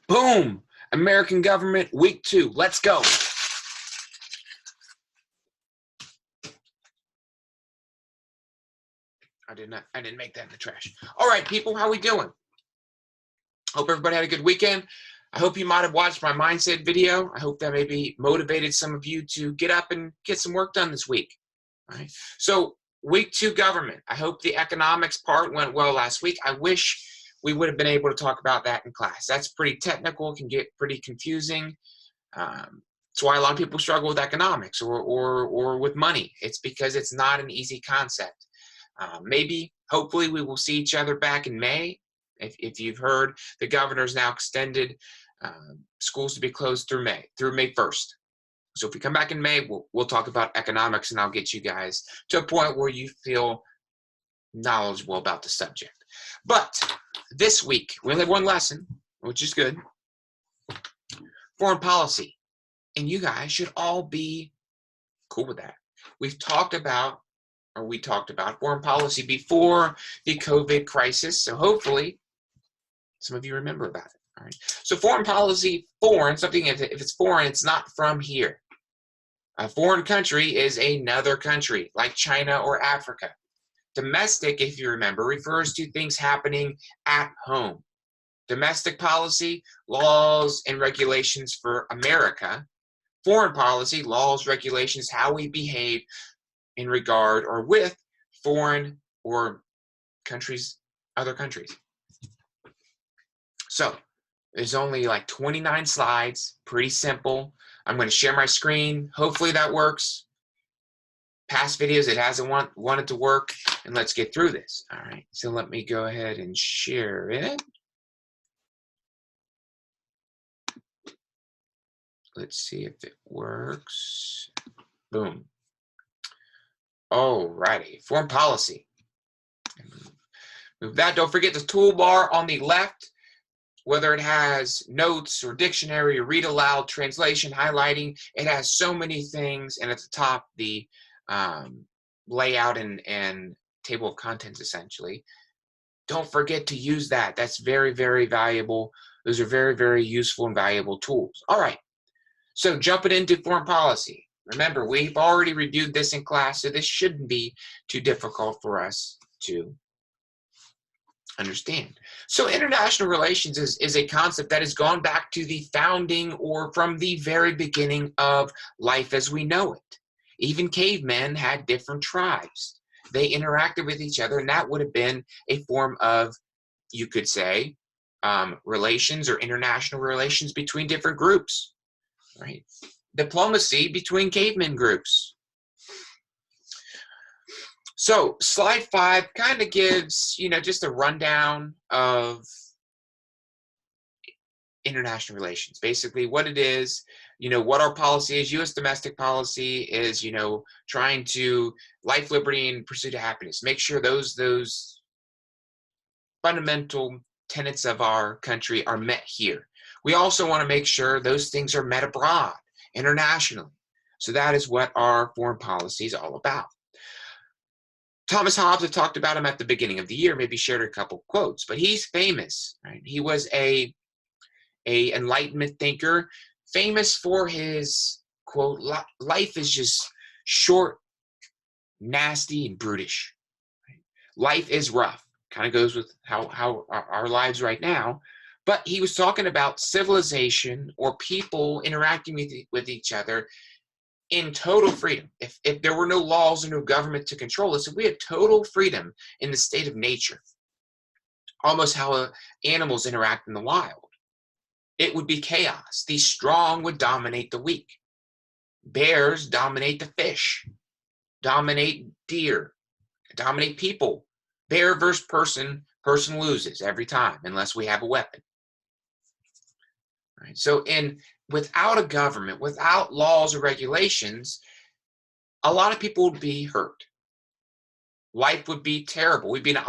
Boom! American government, week 2. Let's go. I didn't make that in the trash. All right, people, how we doing? Hope everybody had a good weekend. I hope you might have watched my mindset video. I hope that maybe motivated some of you to get up and get some work done this week. All right. So week 2 government. I hope the economics part went well last week. I wish we would have been able to talk about that in class. That's pretty technical, can get pretty confusing. That's why a lot of people struggle with economics or with money. It's because it's not an easy concept. Maybe, hopefully, we will see each other back in May. If you've heard, the governor's now extended schools to be closed through May 1st. So if we come back in May, we'll talk about economics, and I'll get you guys to a point where you feel knowledgeable about the subject. But this week, we only have one lesson, which is good. Foreign policy. And you guys should all be cool with that. We talked about foreign policy before the COVID crisis. So hopefully some of you remember about it. All right. So foreign policy, something, if it's foreign, it's not from here. A foreign country is another country, like China or Africa. Domestic, if you remember, refers to things happening at home. Domestic policy, laws and regulations for America. Foreign policy, laws, regulations, how we behave in regard or with foreign or countries, other countries. So there's only like 29 slides, pretty simple. I'm going to share my screen. Hopefully that works. Past videos, it hasn't wanted to work, and let's get through this. All right, so let me go ahead and share it. Let's see if it works. Boom. Alrighty, foreign policy. Move that. Don't forget the toolbar on the left, whether it has notes or dictionary or read aloud, translation, highlighting. It has so many things, and at the top, the layout and table of contents, essentially. Don't forget to use that. That's very, very valuable. Those are very, very useful and valuable tools. All right, so jumping into foreign policy. Remember, we've already reviewed this in class, so this shouldn't be too difficult for us to understand. So international relations is a concept that has gone back to the founding or from the very beginning of life as we know it. Even cavemen had different tribes. They interacted with each other, and that would have been a form of, you could say, relations or international relations between different groups, right? Diplomacy between caveman groups. So slide 5 kind of gives, just a rundown of international relations. Basically what it is, what our policy is. U.S. domestic policy is, trying to life, liberty, and pursuit of happiness. Make sure those fundamental tenets of our country are met here. We also want to make sure those things are met abroad, internationally. So that is what our foreign policy is all about. Thomas Hobbes, I talked about him at the beginning of the year, maybe shared a couple quotes, but he's famous, right? He was a Enlightenment thinker, famous for his quote, life is just short, nasty, and brutish. Right? Life is rough. Kind of goes with how our lives right now. But he was talking about civilization or people interacting with each other in total freedom. If there were no laws or no government to control us, if we had total freedom in the state of nature, almost how animals interact in the wild, it would be chaos. The strong would dominate the weak. Bears dominate the fish, dominate deer, dominate people. Bear versus person loses every time unless we have a weapon. Right? So without a government, without laws or regulations, a lot of people would be hurt. Life would be terrible. We'd be in an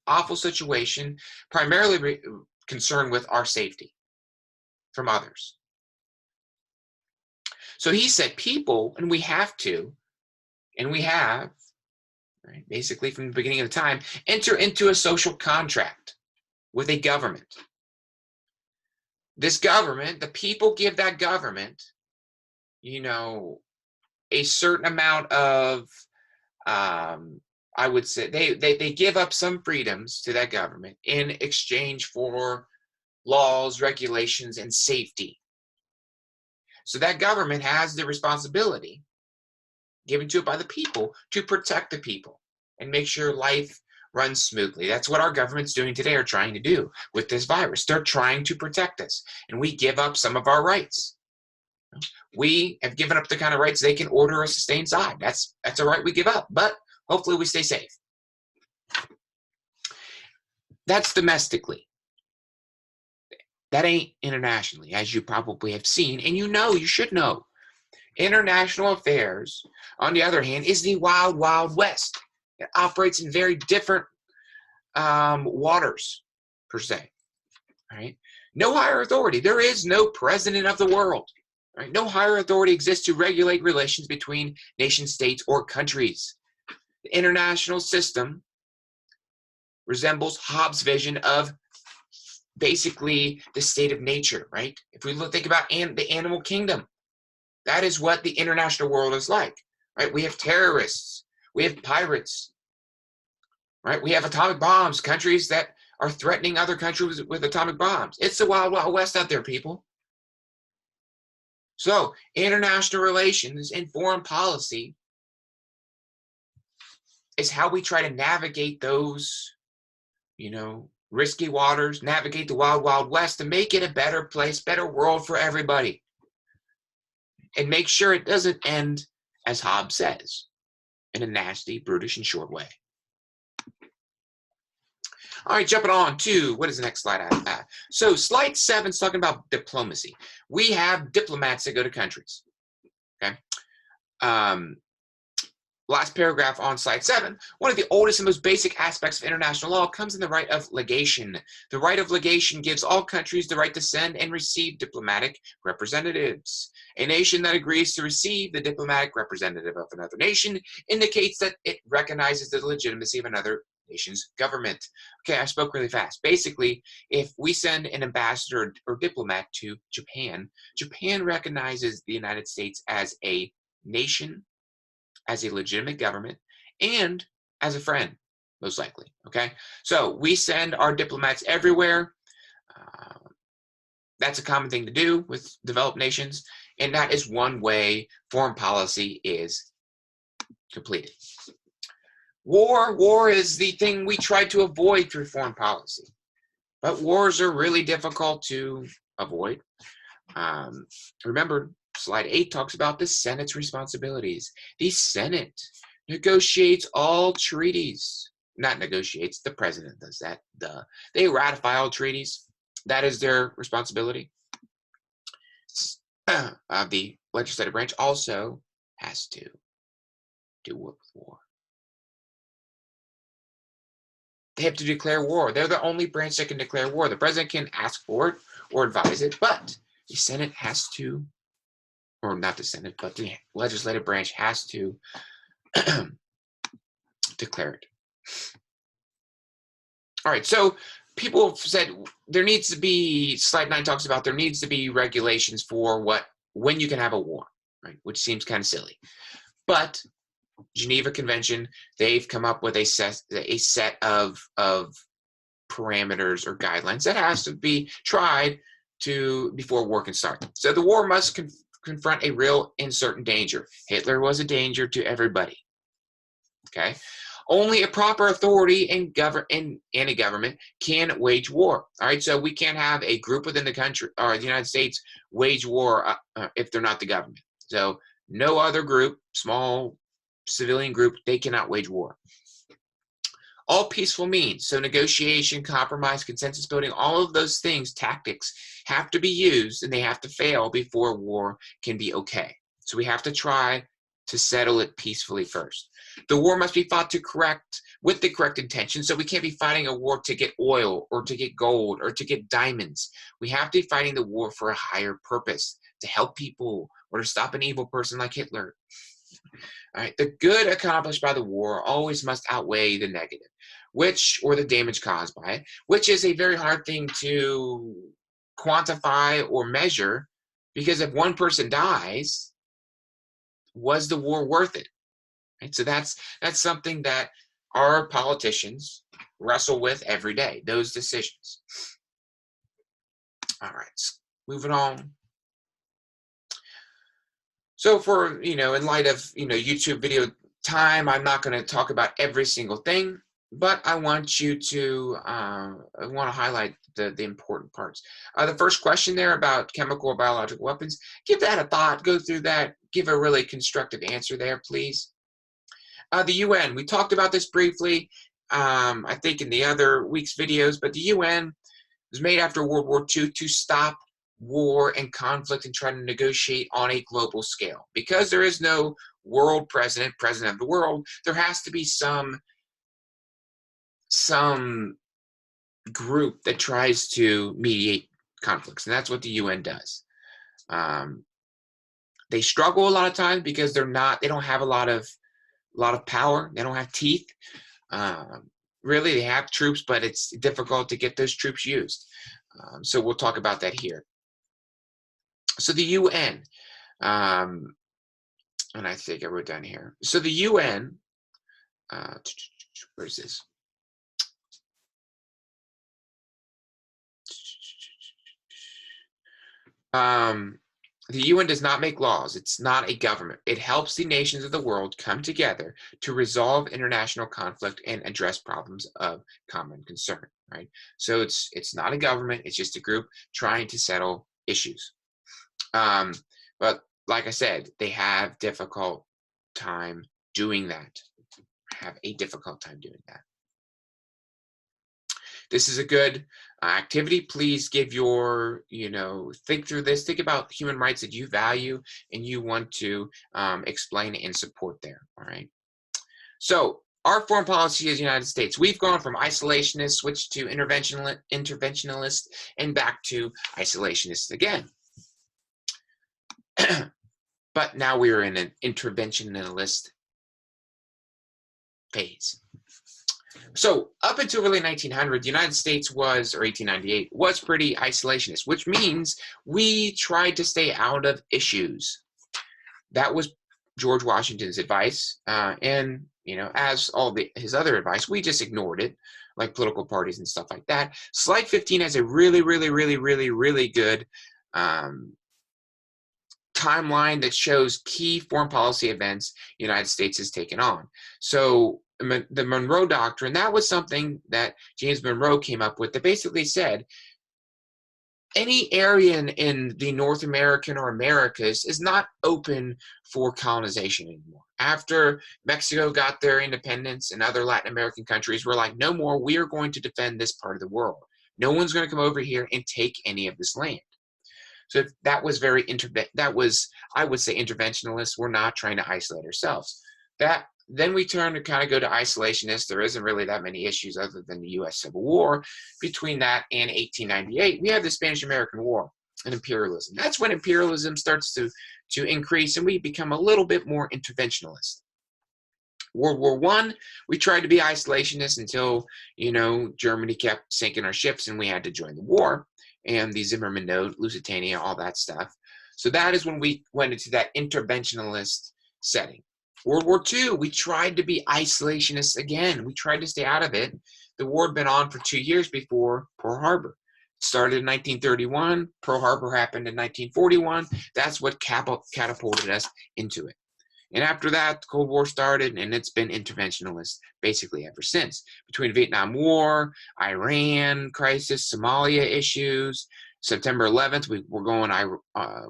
awful situation, primarily concerned with our safety from others. So he said people, and we have, right, basically from the beginning of the time, enter into a social contract with a government. this government, the people give that government, you know, a certain amount of, I would say, they give up some freedoms to that government in exchange for laws, regulations, and safety. So that government has the responsibility given to it by the people to protect the people and make sure life runs smoothly. That's what our government's doing today, or trying to do with this virus. They're trying to protect us, and we give up some of our rights. We have given up the kind of rights they can order us to stay inside. That's a right we give up, but hopefully we stay safe. That's domestically. That ain't internationally, as you probably have seen, and you should know. International affairs, on the other hand, is the wild, wild west. It operates in very different waters, per se. Right? No higher authority. There is no president of the world. Right? No higher authority exists to regulate relations between nation states or countries. The international system resembles Hobbes' vision of basically the state of nature, right? If we think about the animal kingdom, that is what the international world is like, right? We have terrorists, we have pirates, right? We have atomic bombs, countries that are threatening other countries with atomic bombs. It's the wild, wild west out there, people. So international relations and foreign policy is how we try to navigate those, risky waters, navigate the wild, wild west to make it a better place, better world for everybody. And make sure it doesn't end, as Hobbes says, in a nasty, brutish, and short way. All right, jumping on to, what is the next slide I have? So slide 7 is talking about diplomacy. We have diplomats that go to countries, okay? Last paragraph on slide 7, one of the oldest and most basic aspects of international law comes in the right of legation. The right of legation gives all countries the right to send and receive diplomatic representatives. A nation that agrees to receive the diplomatic representative of another nation indicates that it recognizes the legitimacy of another nation's government. Okay, I spoke really fast. Basically, if we send an ambassador or diplomat to Japan, Japan recognizes the United States as a nation, as a legitimate government, and as a friend, most likely, okay? So we send our diplomats everywhere. That's a common thing to do with developed nations, and that is one way foreign policy is completed. War is the thing we try to avoid through foreign policy, but wars are really difficult to avoid. Remember, slide 8 talks about the Senate's responsibilities. The Senate negotiates all treaties. Not negotiates, the president does that. They ratify all treaties. That is their responsibility. The legislative branch also has to do work with war. They have to declare war. They're the only branch that can declare war. The president can ask for it or advise it, but the Senate has to, or not the Senate, but the legislative branch has to declare it. All right, so people have said there needs to be, slide 9 talks about there needs to be regulations for when you can have a war, right? Which seems kind of silly. But Geneva Convention, they've come up with a set of parameters or guidelines that has to be tried before war can start. So the war must confront a real and certain danger. Hitler was a danger to everybody. Okay, only a proper authority and a government can wage war. All right, so we can't have a group within the country or the United States wage war if they're not the government. So no other group, small civilian group, they cannot wage war. All peaceful means, so negotiation, compromise, consensus building, all of those things, tactics, have to be used and they have to fail before war can be okay. So we have to try to settle it peacefully first. The war must be fought with the correct intention, so we can't be fighting a war to get oil or to get gold or to get diamonds. We have to be fighting the war for a higher purpose, to help people or to stop an evil person like Hitler. All right, the good accomplished by the war always must outweigh the negative, or the damage caused by it, which is a very hard thing to quantify or measure, because if one person dies, was the war worth it? Right? So that's something that our politicians wrestle with every day, those decisions. All right, moving on. So for, in light of, YouTube video time, I'm not going to talk about every single thing, but I want you to, I want to highlight the important parts. The first question there about chemical or biological weapons, give that a thought, go through that, give a really constructive answer there, please. The UN, we talked about this briefly, I think in the other week's videos, but the UN was made after World War II to stop war and conflict and try to negotiate on a global scale. Because there is no world president of the world, there has to be some group that tries to mediate conflicts, and that's what the UN does. They struggle a lot of times because they don't have a lot of power. They don't have teeth. Really, they have troops, but it's difficult to get those troops used. So we'll talk about that here. So the UN, and I think I wrote down here. So the UN, where is this? The UN does not make laws. It's not a government. It helps the nations of the world come together to resolve international conflict and address problems of common concern, right? So it's not a government. It's just a group trying to settle issues. But like I said, they have a difficult time doing that. This is a good activity. Please give your, think through this. Think about human rights that you value and you want to explain and support there, all right? So our foreign policy as the United States, we've gone from isolationist, switched to interventionalist, and back to isolationist again. But now we're in an interventionalist phase. So up until really 1900, the United States was, or 1898, was pretty isolationist, which means we tried to stay out of issues. That was George Washington's advice. And, as all his other advice, we just ignored it, like political parties and stuff like that. Slide 15 has a really, really, really, really, really good timeline that shows key foreign policy events the United States has taken on. So the Monroe Doctrine, that was something that James Monroe came up with that basically said any area in the North American or Americas is not open for colonization anymore. After Mexico got their independence and other Latin American countries were like, no more, we are going to defend this part of the world. No one's going to come over here and take any of this land. So that was I would say, interventionalist. We're not trying to isolate ourselves. Then we turn to kind of go to isolationist. There isn't really that many issues other than the U.S. Civil War. Between that and 1898, we have the Spanish-American War and imperialism. That's when imperialism starts to increase, and we become a little bit more interventionalist. World War I, we tried to be isolationist until, Germany kept sinking our ships and we had to join the war. And the Zimmerman Note, Lusitania, all that stuff. So that is when we went into that interventionalist setting. World War II, we tried to be isolationists again. We tried to stay out of it. The war had been on for 2 years before Pearl Harbor. It started in 1931. Pearl Harbor happened in 1941. That's what catapulted us into it. And after that, the Cold War started, and it's been interventionalist basically ever since. Between Vietnam War, Iran crisis, Somalia issues, September 11th, we were going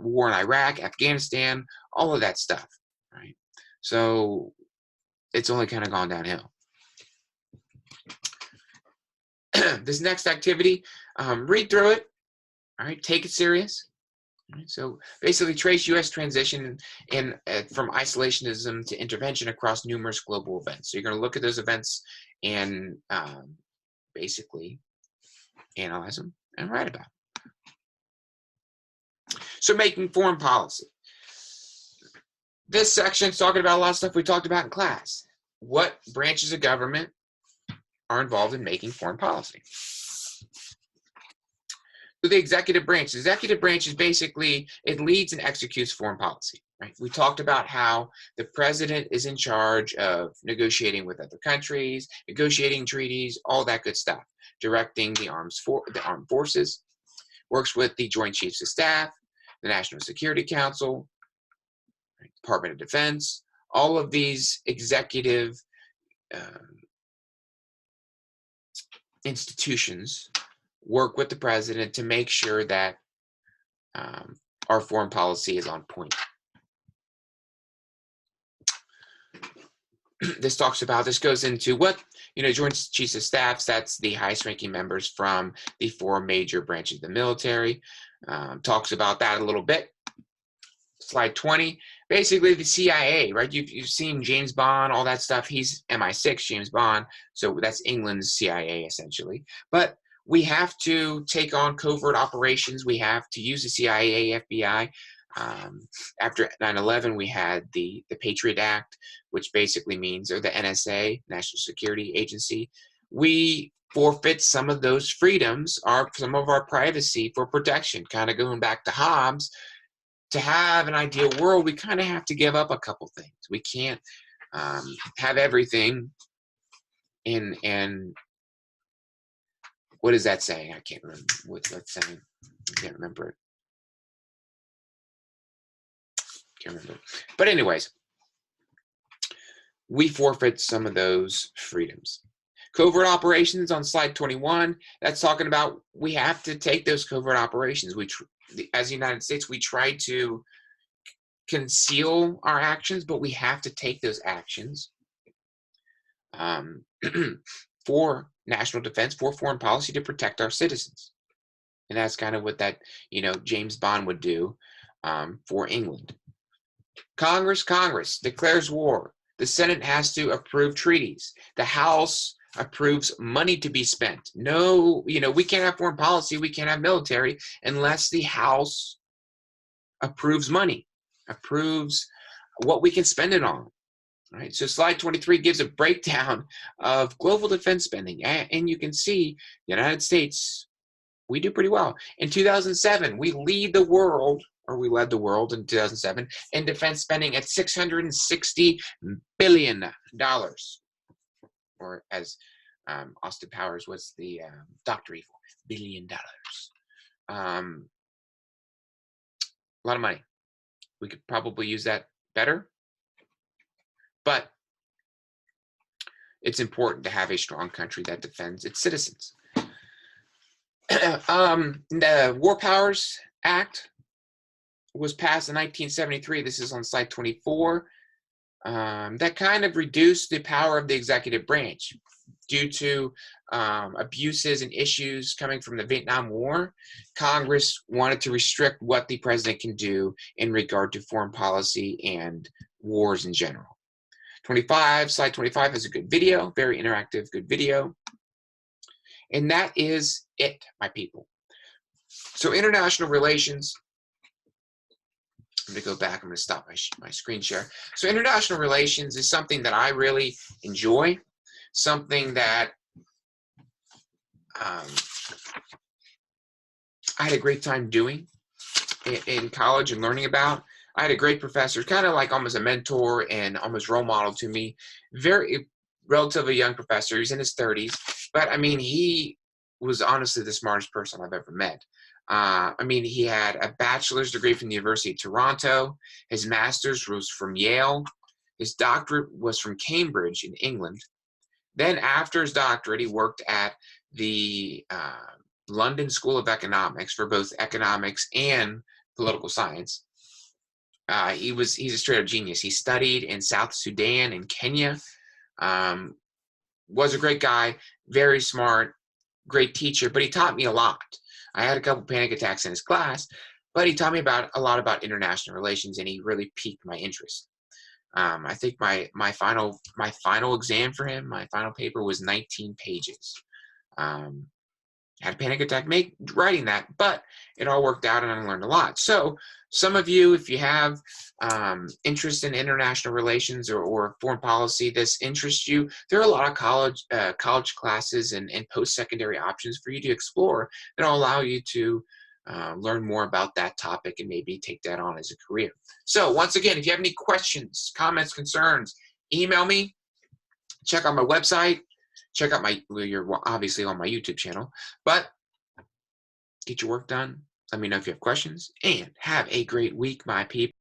war in Iraq, Afghanistan, all of that stuff, right? So it's only kind of gone downhill. This next activity, read through it, all right? Take it serious. So basically trace U.S. transition from isolationism to intervention across numerous global events. So you're going to look at those events and basically analyze them and write about them. So making foreign policy. This section is talking about a lot of stuff we talked about in class. What branches of government are involved in making foreign policy? The executive branch. The executive branch is basically, it leads and executes foreign policy, right? We talked about how the president is in charge of negotiating with other countries, negotiating treaties, all that good stuff, directing the armed forces, works with the Joint Chiefs of Staff, the National Security Council, right, Department of Defense, all of these executive institutions work with the president to make sure that our foreign policy is on point. This goes into what, Joint Chiefs of Staff, that's the highest ranking members from the 4 major branches of the military. Talks about that a little bit. Slide 20, basically the CIA, right? You've seen James Bond, all that stuff. He's MI6, James Bond, so that's England's CIA essentially. But we have to take on covert operations. We have to use the CIA, FBI. After 9/11, we had the Patriot Act, which basically means, or the NSA, National Security Agency. We forfeit some of those freedoms, some of our privacy for protection, kind of going back to Hobbes. To have an ideal world, we kind of have to give up a couple things. We can't have everything in what is that saying? I can't remember what's that saying. I can't remember it. Can't remember. But anyways, we forfeit some of those freedoms. Covert operations on slide 21, that's talking about we have to take those covert operations. As the United States, we try to conceal our actions, but we have to take those actions for national defense, for foreign policy, to protect our citizens. And that's kind of what that, James Bond would do for England. Congress declares war. The Senate has to approve treaties. The House approves money to be spent. No, we can't have foreign policy, we can't have military unless the House approves money, approves what we can spend it on. Right. So slide 23 gives a breakdown of global defense spending, and you can see the United States, we do pretty well. In 2007, we led the world in 2007 in defense spending at $660 billion. Or as Austin Powers was the Dr. Evil, $1 billion. A lot of money. We could probably use that better, but it's important to have a strong country that defends its citizens. The War Powers Act was passed in 1973. This is on slide 24. That kind of reduced the power of the executive branch due to abuses and issues coming from the Vietnam War. Congress wanted to restrict what the president can do in regard to foreign policy and wars in general. Slide 25 is a good video, very interactive, good video. And that is it, my people. So international relations, I'm going to go back. I'm going to stop my screen share. So international relations is something that I really enjoy, something that I had a great time doing in college and learning about. I had a great professor, kind of like almost a mentor and almost role model to me. Very relatively young professor. He was in his 30s, but I mean, he was honestly the smartest person I've ever met. He had a bachelor's degree from the University of Toronto. His master's was from Yale. His doctorate was from Cambridge in England. Then after his doctorate, he worked at the London School of Economics for both economics and political science. He's a straight up genius. He studied in South Sudan and Kenya. Was a great guy, very smart, great teacher, but he taught me a lot. I had a couple panic attacks in his class, but he taught me a lot about international relations, and he really piqued my interest. I think my final exam for him, my final paper was 19 pages. Had a panic attack writing that, but it all worked out and I learned a lot. So some of you, if you have interest in international relations or foreign policy, this interests you, there are a lot of college classes and post-secondary options for you to explore that will allow you to learn more about that topic and maybe take that on as a career. So once again, if you have any questions, comments, concerns, email me, check out my website, check out you're obviously on my YouTube channel, but get your work done. Let me know if you have questions and have a great week, my people.